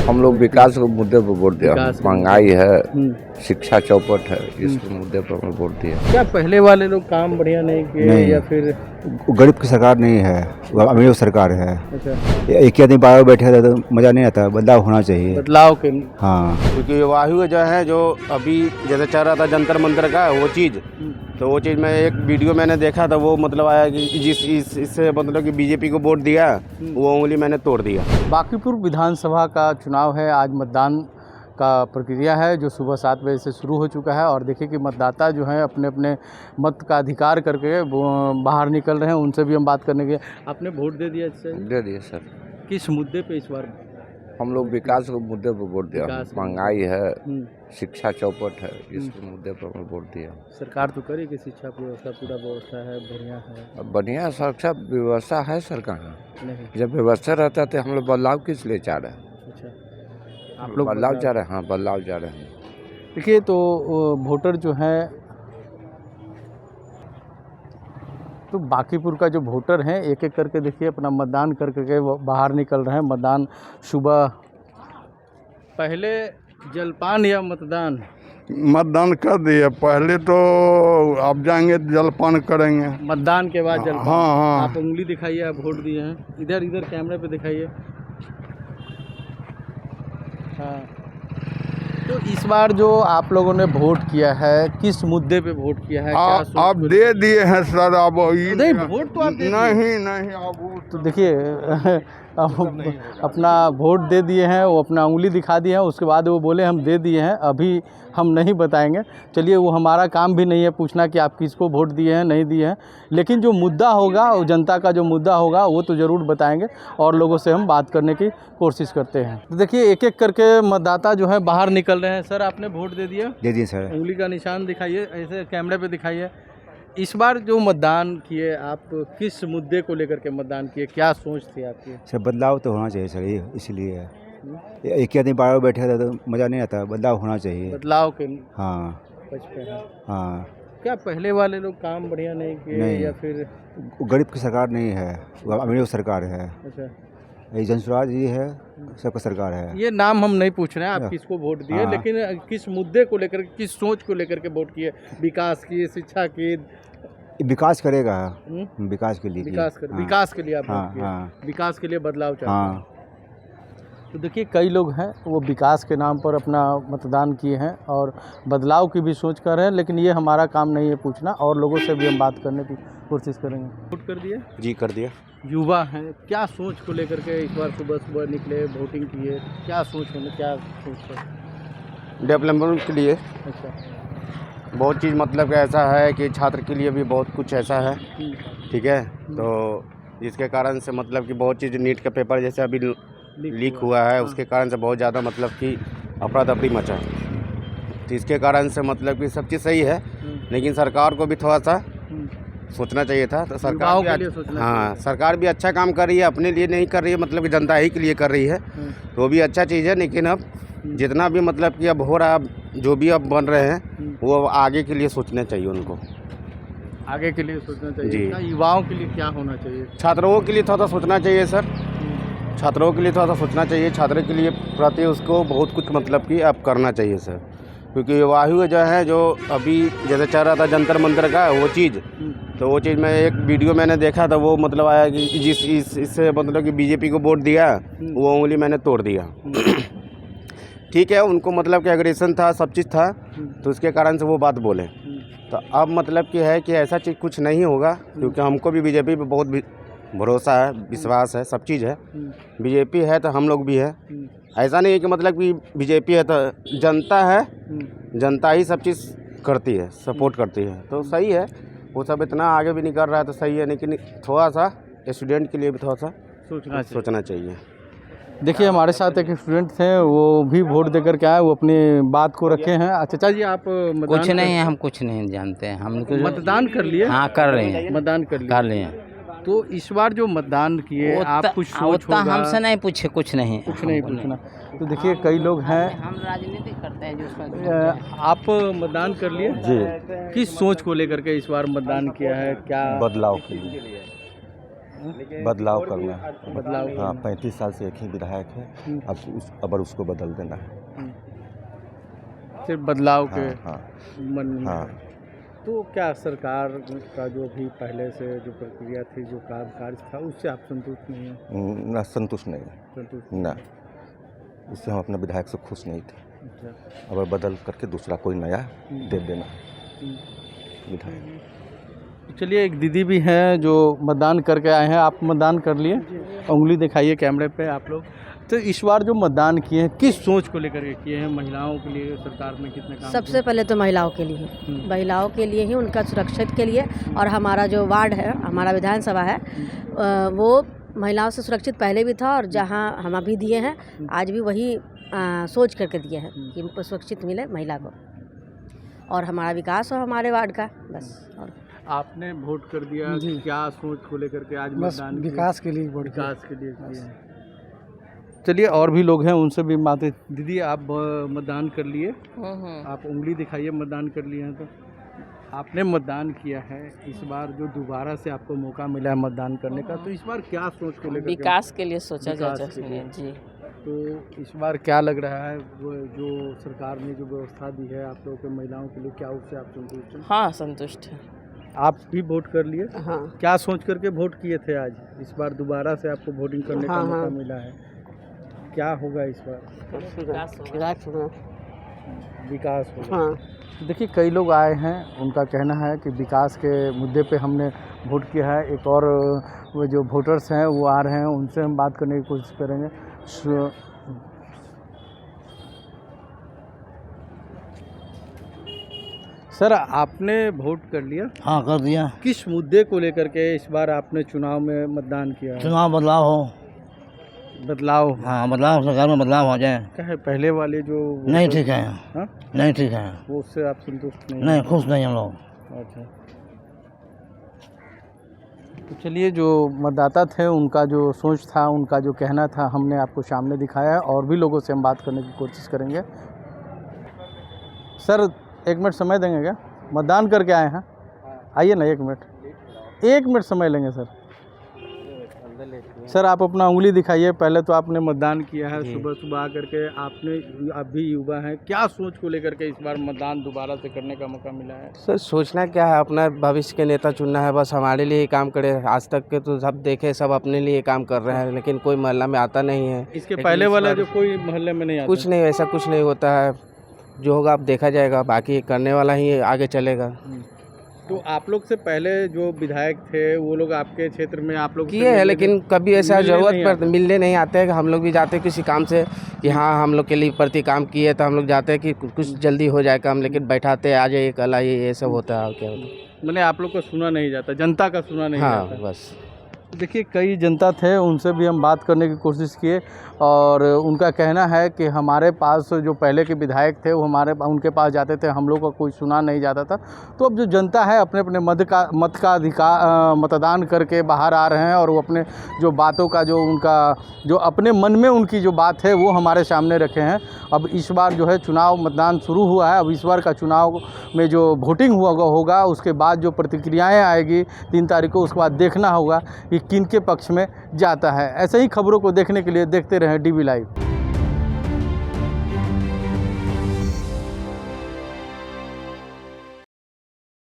हम लोग विकास के मुद्दे पर वोट दिया। विकास के महंगाई है, शिक्षा चौपट है, इसके मुद्दे पर हम वोट दिया। क्या पहले वाले लोग काम बढ़िया नहीं किए नहीं। या फिर गरीब की सरकार नहीं है, वो अमीर सरकार है। अच्छा एक ही आदमी बाहर बैठे रहता तो मज़ा नहीं आता, बदलाव होना चाहिए। बदलाव के हाँ, क्योंकि वायु जो है जो अभी जैसे चल रहा था जंतर मंतर का वो चीज़, तो वो चीज़ में एक वीडियो मैंने देखा था, वो मतलब आया कि इससे मतलब कि बीजेपी को वोट दिया, वो उंगली मैंने तोड़ दिया। बांकीपुर विधानसभा का चुनाव है। आज मतदान का प्रक्रिया है जो सुबह 7 बजे से शुरू हो चुका है और देखिए कि मतदाता जो हैं अपने अपने मत का अधिकार करके बाहर निकल रहे हैं। उनसे भी हम बात करने के। आपने वोट दे दिया इससे? दे दिए सर। किस मुद्दे पे इस बार? हम लोग विकास के मुद्दे पर वोट दिया। विकास के महंगाई है, शिक्षा चौपट है, इसके मुद्दे पर हम वोट दिया। सरकार तो करे कि शिक्षा व्यवस्था पूरा व्यवस्था है, बढ़िया है। अब बढ़िया शिक्षा व्यवस्था है सर, कहाँ नहीं। जब व्यवस्था रहता तो हम लोग बदलाव किस लिए चाह रहे हैं? अच्छा, आप लोग बदलाव चाह रहे हैं। हाँ, बदलाव चाह रहे हैं। देखिए तो वोटर जो है, तो बांकीपुर का जो वोटर हैं एक एक करके देखिए अपना मतदान करके वो बाहर निकल रहे हैं। मतदान सुबह पहले जलपान या मतदान? मतदान कर दिए, पहले तो आप जाएंगे जलपान करेंगे। मतदान के बाद जलपान। हाँ, हाँ। आप उंगली दिखाइए, आप वोट दिए हैं। इधर इधर कैमरे पे दिखाइए। हाँ, तो इस बार जो आप लोगों ने वोट किया है किस मुद्दे पे वोट किया है? क्या सोच आप को- दे दिए हैं सर। अब नहीं, वोट तो आप दे दिए। नहीं अब वो तो देखिए अब अपना वोट दे दिए हैं, वो अपना उंगली दिखा दिए हैं, उसके बाद वो बोले हम दे दिए हैं, अभी हम नहीं बताएंगे। चलिए, वो हमारा काम भी नहीं है पूछना कि आप किसको वोट दिए हैं नहीं दिए हैं, लेकिन जो मुद्दा होगा, वो जनता का जो मुद्दा होगा वो तो ज़रूर बताएंगे और लोगों से हम बात करने की कोशिश करते हैं। तो देखिए एक एक करके मतदाता जो है बाहर निकल रहे हैं। सर, आपने वोट दे दिया? दे दिए सर। उंगली का निशान दिखाइए, ऐसे कैमरे पे दिखाइए। इस बार जो मतदान किए, आप किस मुद्दे को लेकर के मतदान किए? क्या सोच थी आपकी? सर बदलाव तो होना चाहिए सर, ये इसलिए एक ही आदमी बाहर बैठे रहता तो मज़ा नहीं आता, बदलाव होना चाहिए। बदलाव के हाँ, पक्ष पे है। हाँ। क्या पहले वाले लोग काम बढ़िया नहीं किए नहीं। या फिर? गरीब की सरकार नहीं है, वो अमीर सरकार है। अच्छा, ये जनसुराज ये है, सबका सरकार है। ये नाम हम नहीं पूछ रहे हैं आप किसको वोट दिए, हाँ। लेकिन किस मुद्दे को लेकर, किस सोच को लेकर के वोट किए? विकास की, शिक्षा की? विकास करेगा, हम्म? विकास के लिए। हाँ, विकास के लिए आप हाँ, वोट किए। हाँ। विकास के लिए बदलाव चाहते हैं। हाँ। तो देखिए कई लोग हैं वो विकास के नाम पर अपना मतदान किए हैं और बदलाव की भी सोच कर रहे हैं, लेकिन ये हमारा काम नहीं है पूछना, और लोगों से भी हम बात करने की कोशिश करेंगे। वोट कर दिए? जी कर दिया। युवा हैं, क्या सोच को लेकर के इस बार सुबह सुबह निकले, वोटिंग किए? क्या सोच होने, क्या सोच है? डेवलपमेंट के लिए अच्छा। बहुत चीज़ मतलब कि ऐसा है कि छात्र के लिए भी बहुत कुछ ऐसा है, ठीक है। तो जिसके कारण से मतलब कि बहुत चीज़, नीट का पेपर जैसे अभी लीक हुआ है, उसके कारण से बहुत ज़्यादा मतलब कि अफरा तफरी मचा है। तो इसके कारण से मतलब कि सब चीज़ सही है, लेकिन सरकार को भी थोड़ा सा सोचना चाहिए था। तो सरकार के लिए भी सोचना हाँ, सरकार भी अच्छा काम कर रही है, अपने लिए नहीं कर रही है, मतलब कि जनता ही के लिए कर रही है, तो वो भी अच्छा चीज़ है। लेकिन अब जितना भी मतलब कि अब हो रहा है, जो भी अब बन रहे हैं, वो आगे के लिए सोचना चाहिए उनको। आगे के लिए सोचना जी। चाहिए। क्या युवाओं के लिए क्या होना चाहिए? छात्रों के लिए थोड़ा सा सोचना चाहिए सर, छात्रों के लिए थोड़ा सा सोचना चाहिए। छात्र के लिए प्रति उसको बहुत कुछ मतलब कि अब करना चाहिए सर, क्योंकि वायु जो है जो अभी जैसे चल रहा था जंतर मंतर का वो चीज़, तो वो चीज़ में एक वीडियो मैंने देखा था, वो मतलब आया कि इससे मतलब कि बीजेपी को वोट दिया, वो उंगली मैंने तोड़ दिया। ठीक है, उनको मतलब कि एग्रेशन था, सब चीज़ था, तो उसके कारण से वो बात बोले। तो अब मतलब कि है कि ऐसा चीज़ कुछ नहीं होगा, क्योंकि हमको भी बीजेपी पे बहुत भरोसा है, विश्वास है, सब चीज़ है। बीजेपी है तो हम लोग भी है। ऐसा नहीं है कि मतलब कि बीजेपी है तो जनता है, जनता ही सब चीज़ करती है, सपोर्ट करती है, तो सही है। वो सब इतना आगे भी नहीं कर रहा है तो सही है, लेकिन थोड़ा सा स्टूडेंट के लिए भी थोड़ा सा सोचना चाहिए। देखिए हमारे साथ एक स्टूडेंट थे, वो भी वोट देकर के आए, वो अपनी बात को रखे हैं। चाचा जी, आप मतदान कुछ नहीं है, हम कुछ नहीं जानते हैं। हम मतदान कर लिए? हाँ, कर रहे हैं, मतदान कर लिए? कर लिए। तो इस बार जो मतदान किए, आप कुछ सोच उतना होगा? हमसे नहीं पूछे, कुछ नहीं पूछना। तो देखिए कई लोग हैं, हम राजनीति करते हैं जो आप मतदान कर लिए जी। किस सोच को लेकर के इस बार मतदान किया है? क्या बदलाव के लिए। बदलाव करना है। बदलाव हाँ, करना। 35 साल से एक ही विधायक है, अब उसको बदल देना है। सिर्फ बदलाव के हाँ हाँ मन में हाँ। है। तो क्या सरकार का जो भी पहले से जो प्रक्रिया थी, जो कार्य था, उससे आप संतुष्ट नहीं हैं? ना, संतुष्ट नहीं, संतुष्ट ना, उससे हम अपने विधायक से खुश नहीं थे। अच्छा। अब बदल करके दूसरा कोई नया दे देना विधायक। चलिए, एक दीदी भी हैं जो मतदान करके आए हैं। आप मतदान कर लिए? उंगली दिखाइए कैमरे पे आप लोग। तो इस बार जो मतदान किए हैं, किस सोच को लेकर के किए हैं? महिलाओं के लिए सरकार में कितने काम सबसे पहले तो महिलाओं के लिए, महिलाओं के लिए ही, उनका सुरक्षित के लिए। और हमारा जो वार्ड है, हमारा विधानसभा है, वो महिलाओं से सुरक्षित पहले भी था, और जहां हम अभी दिए हैं आज भी वही सोच करके दिए हैं कि सुरक्षित मिले महिला को, और हमारा विकास हो हमारे वार्ड का, बस। और आपने वोट कर दिया, क्या सोच को लेकर के आज मतदान? विकास के लिए वोट विकास के लिए किए हैं। चलिए, और भी लोग हैं, उनसे भी बातें। दीदी, आप मतदान कर लिए? आप उंगली दिखाइए, मतदान कर लिए हैं। तो आपने मतदान किया है, इस बार जो दोबारा से आपको मौका मिला है मतदान करने का, तो इस बार क्या सोच को लेकर? विकास के लिए सोचा विकास जा के सकता लिए। है जी। तो इस बार क्या लग रहा है, वो जो सरकार ने जो व्यवस्था दी है आप लोगों के महिलाओं के लिए, क्या उससे आप संतुष्ट हैं? हाँ, संतुष्ट है। आप भी वोट कर लिए? हाँ क्या सोच करके वोट किए थे आज? इस बार दोबारा से आपको वोटिंग करने का हाँ, मौका हाँ। मिला है, क्या होगा इस बार? विकास होगा। हाँ। देखिए, कई लोग आए हैं, उनका कहना है कि विकास के मुद्दे पे हमने वोट किया है। एक और वो जो वोटर्स हैं वो आ रहे हैं, उनसे हम बात करने की कोशिश करेंगे। सर, आपने वोट कर लिया? हाँ, कर दिया। किस मुद्दे को लेकर के इस बार आपने चुनाव में मतदान किया है? चुनाव बदलाव हो। बदलाव? हाँ, बदलाव, सरकार में बदलाव हो जाए। क्या है, पहले वाले जो नहीं ठीक है। हाँ? नहीं ठीक है। वो उससे आप संतुष्ट नहीं? नहीं, खुश नहीं हम लोग। अच्छा। तो चलिए, जो मतदाता थे उनका जो सोच था, उनका जो कहना था, हमने आपको सामने दिखाया है। और भी लोगों से हम बात करने की कोशिश करेंगे। सर, 1 मिनट समय देंगे क्या? मतदान करके आए हैं, आइए ना, 1 मिनट, 1 मिनट समय लेंगे सर। सर, आप अपना उंगली दिखाइए। पहले तो आपने मतदान किया है, सुबह सुबह आकर के आपने, अभी युवा हैं, क्या सोच को लेकर के इस बार मतदान दोबारा से करने का मौका मिला है? सर, सोचना क्या है, अपना भविष्य के नेता चुनना है, बस हमारे लिए ही काम करे। आज तक के तो सब देखे, सब अपने लिए काम कर रहे हैं, लेकिन कोई मोहल्ला में आता नहीं है। इसके पहले वाला जो कोई मोहल्ले में नहीं आता? कुछ नहीं, ऐसा कुछ नहीं होता है। जो होगा अब देखा जाएगा, बाकी करने वाला ही आगे चलेगा। तो आप लोग से पहले जो विधायक थे वो लोग आपके क्षेत्र में आप लोग किए हैं, लेकिन कभी ऐसा ज़रूरत पर मिलने नहीं आते हैं। हम लोग भी जाते हैं किसी काम से कि हाँ हम लोग के लिए प्रति काम किए, तो हम लोग जाते हैं कि कुछ जल्दी हो जाए काम, लेकिन बैठाते आ जाइए, कल आइए, ये सब होता है। और क्या होता है, मैंने आप लोग का सुना नहीं जाता, जनता का सुना नहीं हाँ जाता। बस। देखिए, कई जनता थे, उनसे भी हम बात करने की कोशिश किए, और उनका कहना है कि हमारे पास जो पहले के विधायक थे वो उनके पास जाते थे, हम लोग का कोई सुना नहीं जाता था। तो अब जो जनता है अपने अपने मत का अधिकार, मतदान करके बाहर आ रहे हैं, और वो अपने जो बातों का जो उनका जो अपने मन में उनकी जो बात है वो हमारे सामने रखे हैं। अब इस बार जो है चुनाव, मतदान शुरू हुआ है। अब इस बार का चुनाव में जो वोटिंग होगा, उसके बाद जो प्रतिक्रियाएँ आएगी 3 तारीख को, उसके बाद देखना होगा कि किन के पक्ष में जाता है। ऐसे ही खबरों को देखने के लिए देखते रहें DB लाइव।